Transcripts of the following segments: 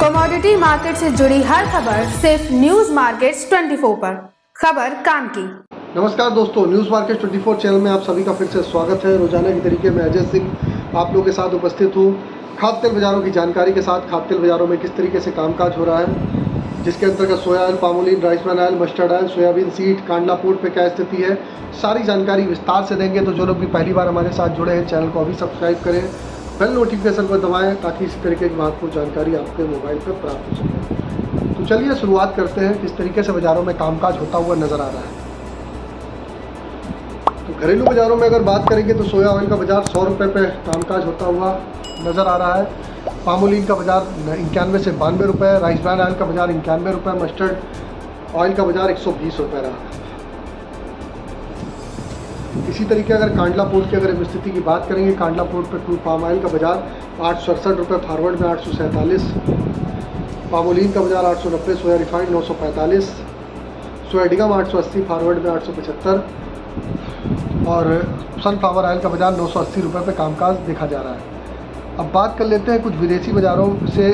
Commodity market से जुड़ी हर खबर सिर्फ न्यूज मार्केट्स 24 पर। खबर काम की। नमस्कार दोस्तों, न्यूज़ मार्केट 24 चैनल में आप सभी का फिर से स्वागत है। रोजाना की तरीके में अजय सिंह आप लोगों के साथ उपस्थित हूँ। खाद्य तेल बाज़ारों की जानकारी के साथ खाद्य तेल बाज़ारों में किस तरीके से कामकाज हो रहा है, जिसके अंतर्गत सोया oil, palmolein, rice bran oil, mustard oil, soybean seed, Kandla port पे क्या स्थिति है, सारी जानकारी विस्तार से देंगे। तो जो लोग भी पहली बार हमारे साथ जुड़े हैं, चैनल को अभी सब्सक्राइब करें, बेल नोटिफिकेशन को दबाएं ताकि इस तरीके की महत्वपूर्ण जानकारी आपके मोबाइल पर प्राप्त हो सके। तो चलिए शुरुआत करते हैं, किस तरीके से बाज़ारों में कामकाज होता हुआ नज़र आ रहा है। तो घरेलू बाज़ारों में अगर बात करेंगे तो सोया ऑयल का बाज़ार 100 रुपये पे कामकाज होता हुआ नज़र आ रहा है। पामोलिन का बाज़ार 91 से 92 रुपये, राइस ब्रान ऑयल का बाज़ार 91 रुपये, मस्टर्ड ऑयल का बाज़ार 120 रुपये रहा। इसी तरीके अगर कांडला पोर्ट की अगर स्थिति की बात करेंगे, कांडला पोर्ट पर क्रूड पाम ऑयल का बाज़ार 867 रुपये, फॉरवर्ड में 847, पामोलिन का बाज़ार 890, सोया रिफाइंड 945, सोयाडिगम 880, फॉरवर्ड में 875 और सनफ्लावर ऑयल का बाज़ार 980 रुपये पे कामकाज देखा जा रहा है। अब बात कर लेते हैं कुछ विदेशी बाज़ारों से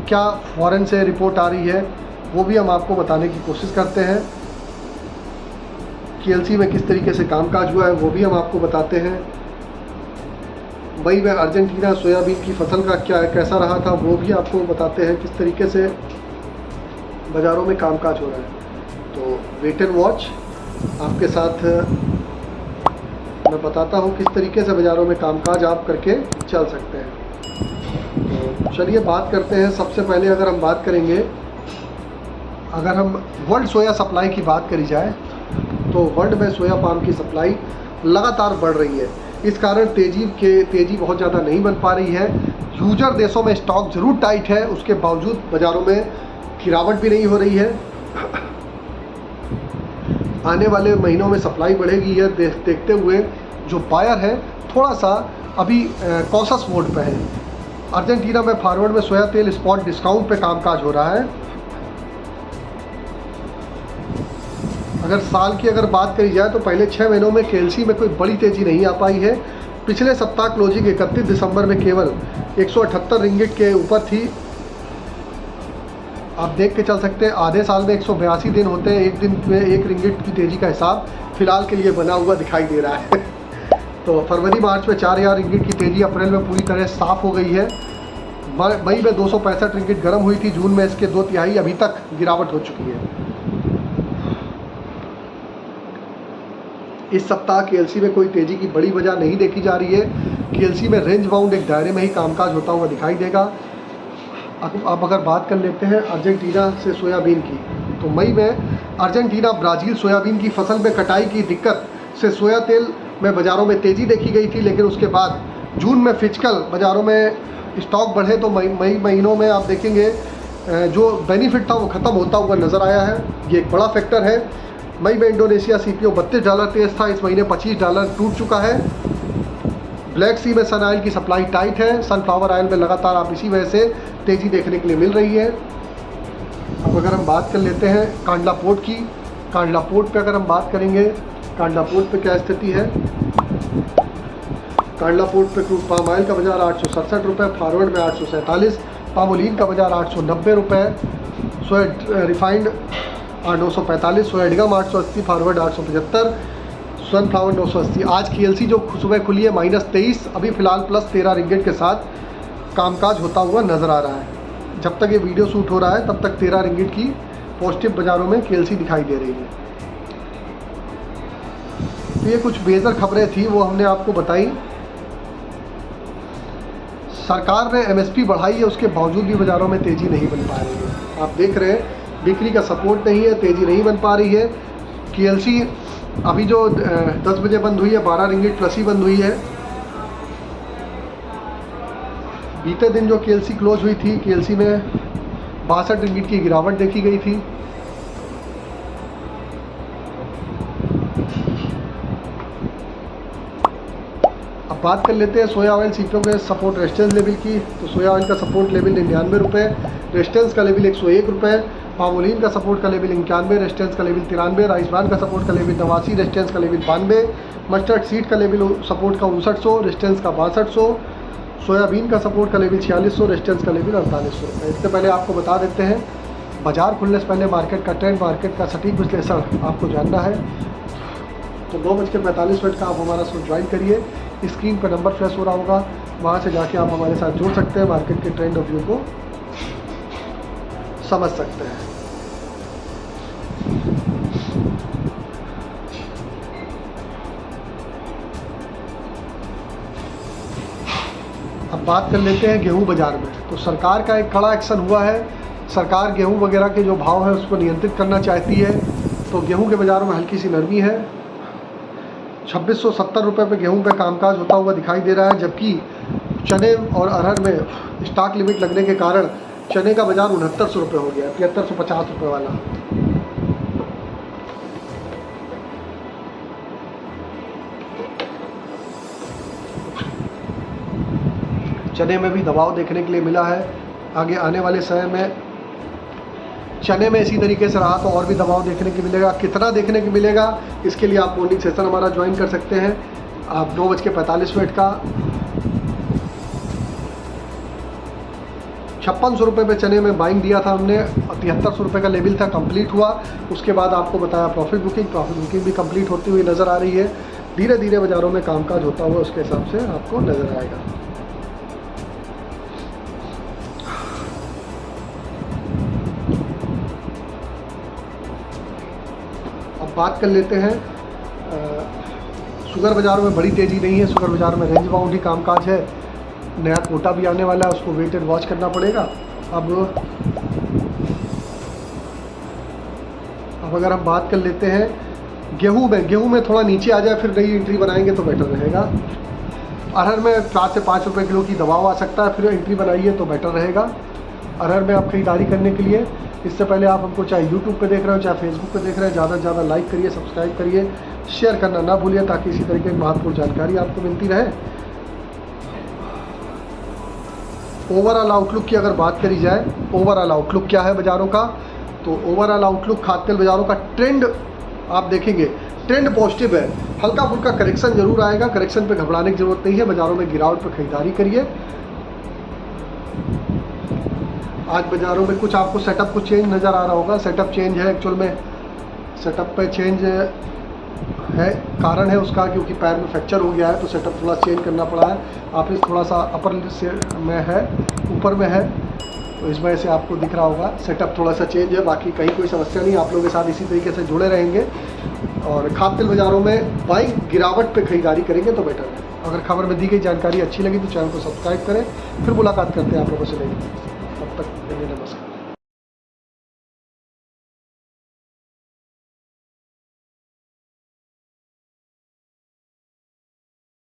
क्या फॉरेन से रिपोर्ट आ रही है, वो भी हम आपको बताने की कोशिश करते हैं। KLC में किस तरीके से कामकाज हुआ है वो भी हम आपको बताते हैं। मई में अर्जेंटीना सोयाबीन की फसल का कैसा रहा था वो भी आपको बताते हैं, किस तरीके से बाज़ारों में कामकाज हो रहा है। तो वेट एंड वॉच आपके साथ मैं बताता हूँ किस तरीके से बाज़ारों में कामकाज आप करके चल सकते हैं। तो चलिए बात करते हैं। सबसे पहले अगर हम बात करेंगे, अगर हम वर्ल्ड सोया सप्लाई की बात करी जाए तो वर्ल्ड में सोया पाम की सप्लाई लगातार बढ़ रही है। इस कारण तेज़ी बहुत ज़्यादा नहीं बन पा रही है। यूजर देशों में स्टॉक ज़रूर टाइट है, उसके बावजूद बाज़ारों में गिरावट भी नहीं हो रही है। आने वाले महीनों में सप्लाई बढ़ेगी है देखते हुए जो बायर है थोड़ा सा अभी कॉशस मोड पे है। अर्जेंटीना में फॉरवर्ड में सोया तेल स्पॉट डिस्काउंट पे कामकाज हो रहा है। अगर साल की अगर बात करी जाए तो पहले 6 महीनों में KLC में कोई बड़ी तेज़ी नहीं आ पाई है। पिछले सप्ताह क्लोजिंग 31 दिसंबर में केवल 178 रिंगिट के ऊपर थी। आप देख के चल सकते हैं आधे साल में 182 दिन होते हैं, एक दिन में 1 रिंगिट की तेज़ी का हिसाब फिलहाल के लिए बना हुआ दिखाई दे रहा है। तो फरवरी मार्च में 4000 रिंगिट की तेज़ी अप्रैल में पूरी तरह साफ़ हो गई है। मई में 265 रिंगिट गर्म हुई थी, जून में इसके 2/3 अभी तक गिरावट हो चुकी है। इस सप्ताह KLC में कोई तेज़ी की बड़ी वजह नहीं देखी जा रही है। KLC में रेंज बाउंड एक दायरे में ही कामकाज होता हुआ दिखाई देगा। अब अगर बात कर लेते हैं अर्जेंटीना से सोयाबीन की, तो मई में अर्जेंटीना ब्राज़ील सोयाबीन की फसल में कटाई की दिक्कत से सोया तेल में बाज़ारों में तेज़ी देखी गई थी, लेकिन उसके बाद जून में फिजिकल बाज़ारों में स्टॉक बढ़े तो मई महीनों में आप देखेंगे जो बेनिफिट था वो ख़त्म होता हुआ नज़र आया है। ये एक बड़ा फैक्टर है। मई में इंडोनेशिया CPO $32 तेज था, इस महीने $25 टूट चुका है। ब्लैक सी में सन ऑयल की सप्लाई टाइट है। सनफ्लावर ऑयल में लगातार आप इसी वजह से तेज़ी देखने के लिए मिल रही है। अब अगर हम बात कर लेते हैं कांडला पोर्ट की, कांडला पोर्ट पे अगर हम बात करेंगे, कांडला पोर्ट पे क्या स्थिति है। कांडला पोर्ट पे क्रूड पाम ऑयल का बाज़ार 867 रुपये, फॉरवर्ड में 847, पामोलिन का बाज़ार 890 रुपये, सोया रिफाइंड 945, सोयाडिगम 880, फॉरवर्ड 875, सनफ्लावर 980। आज KLC जो सुबह खुली है -23, अभी फ़िलहाल +13 रिंगिट के साथ कामकाज होता हुआ नज़र आ रहा है। जब तक ये वीडियो शूट हो रहा है तब तक 13 रिंगिट की पॉजिटिव बाज़ारों में KLC दिखाई दे रही है। तो ये कुछ बेहतर खबरें थी वो हमने आपको बताई। सरकार ने MSP बढ़ाई है, उसके बावजूद भी बाज़ारों में तेज़ी नहीं बन पा रही है। आप देख रहे हैं बिक्री का सपोर्ट नहीं है, तेज़ी नहीं बन पा रही है। KLC अभी जो 10 बजे बंद हुई है 12 रिंगिट प्लस ही बंद हुई है। बीते दिन जो KLC क्लोज हुई थी, KLC में 62 रिंगिट की गिरावट देखी गई थी। अब बात कर लेते हैं सोया ऑयल CPO के सपोर्ट रेजिस्टेंस लेवल की। तो सोया ऑयल का सपोर्ट लेवल 99 रुपये, रेजिस्टेंस का लेवल 101 रुपये, पामोलिन का सपोर्ट का लेवल 91, रेजिस्टेंस का लेवल 93, राइस ब्रान का सपोर्ट का लेवल 89, रेजिस्टेंस का लेवल 92, मस्टर्ड सीड का लेवल सपोर्ट का 5900, रेजिस्टेंस का 6200, सोयाबीन का सपोर्ट का लेवल 4600, रेजिस्टेंस का लेवल 4800 रुपये। इससे पहले आपको बता देते हैं बाजार खुलने से पहले मार्केट का ट्रेंड, मार्केट का सटीक विश्लेषण आपको जानना है तो 9:45 का आप हमारा शो ज्वाइन करिए। स्क्रीन पर नंबर फ्लैश हो रहा होगा, वहाँ से जाके आप हमारे साथ जुड़ सकते हैं, मार्केट के ट्रेंड और व्यू को समझ सकते हैं। अब बात कर लेते हैं गेहूं बाजार में। तो सरकार का एक कड़ा एक्शन हुआ है। सरकार गेहूं वगैरह के जो भाव है उसको नियंत्रित करना चाहती है। तो गेहूं के बाज़ारों में हल्की सी नरमी है। 2670 रुपये पे गेहूं पे कामकाज होता हुआ दिखाई दे रहा है, जबकि चने और अरहर में स्टॉक लिमिट लगने के कारण चने का बाज़ार 6900 रुपये हो गया है, 7350 रुपये वाला। चने में भी दबाव देखने के लिए मिला है। आगे आने वाले समय में चने में इसी तरीके से रहा तो और भी दबाव देखने को मिलेगा। कितना देखने को मिलेगा इसके लिए आप मॉर्निंग सेशन हमारा ज्वाइन कर सकते हैं। आप 9:45 का 5600 रुपये पे चने में बाइंग दिया था हमने, 7300 रुपये का लेवल था, कंप्लीट हुआ। उसके बाद आपको बताया प्रॉफिट बुकिंग भी कंप्लीट होती हुई नज़र आ रही है। धीरे धीरे बाज़ारों में कामकाज होता हुआ उसके हिसाब से आपको नज़र आएगा। अब बात कर लेते हैं शुगर बाज़ारों में बड़ी तेज़ी नहीं है। शुगर बाज़ार में रेंज बाउंड ही कामकाज है। नया कोटा भी आने वाला है, उसको वेट एंड वॉच करना पड़ेगा। अब अगर हम बात कर लेते हैं गेहूं में थोड़ा नीचे आ जाए फिर नई एंट्री बनाएंगे तो बेटर रहेगा। अरहर में 4 से 5 रुपये किलो की दबाव आ सकता है, फिर एंट्री बनाइए तो बेटर रहेगा। अरहर में आप खरीदारी करने के लिए इससे पहले आप हमको चाहे यूट्यूब पे देख रहे हो चाहे फेसबुक पे देख रहे हैं, ज़्यादा से ज़्यादा लाइक करिए, सब्सक्राइब करिए, शेयर करना ना भूलिए ताकि इसी तरीके की महत्वपूर्ण जानकारी आपको मिलती रहे। ओवरऑल आउटलुक की अगर बात करी जाए, ओवरऑल आउटलुक क्या है बाज़ारों का, तो ओवरऑल आउटलुक खाद्य तेल बाज़ारों का ट्रेंड आप देखेंगे, ट्रेंड पॉजिटिव है। हल्का फुल्का करेक्शन जरूर आएगा, करेक्शन पे घबराने की ज़रूरत नहीं है। बाज़ारों में गिरावट पर खरीदारी करिए। आज बाज़ारों में कुछ आपको सेटअप कुछ चेंज नज़र आ रहा होगा। सेटअप चेंज है, एक्चुअल में सेटअप पे चेंज है, कारण है उसका क्योंकि पैर में फ्रैक्चर हो गया है तो सेटअप थोड़ा चेंज करना पड़ा है। ऑफिस थोड़ा सा अपर से में है, ऊपर में है, तो इस वजह से आपको दिख रहा होगा सेटअप थोड़ा सा चेंज है। बाकी कहीं कोई समस्या नहीं, आप लोगों के साथ इसी तरीके से जुड़े रहेंगे और खाद्य तेल बाज़ारों में बाइंग गिरावट पे खरीदारी करेंगे तो बेटर है। अगर खबर में दी गई जानकारी अच्छी लगी तो चैनल को सब्सक्राइब करें। फिर मुलाकात करते हैं आप लोगों से। तब तक नमस्कार।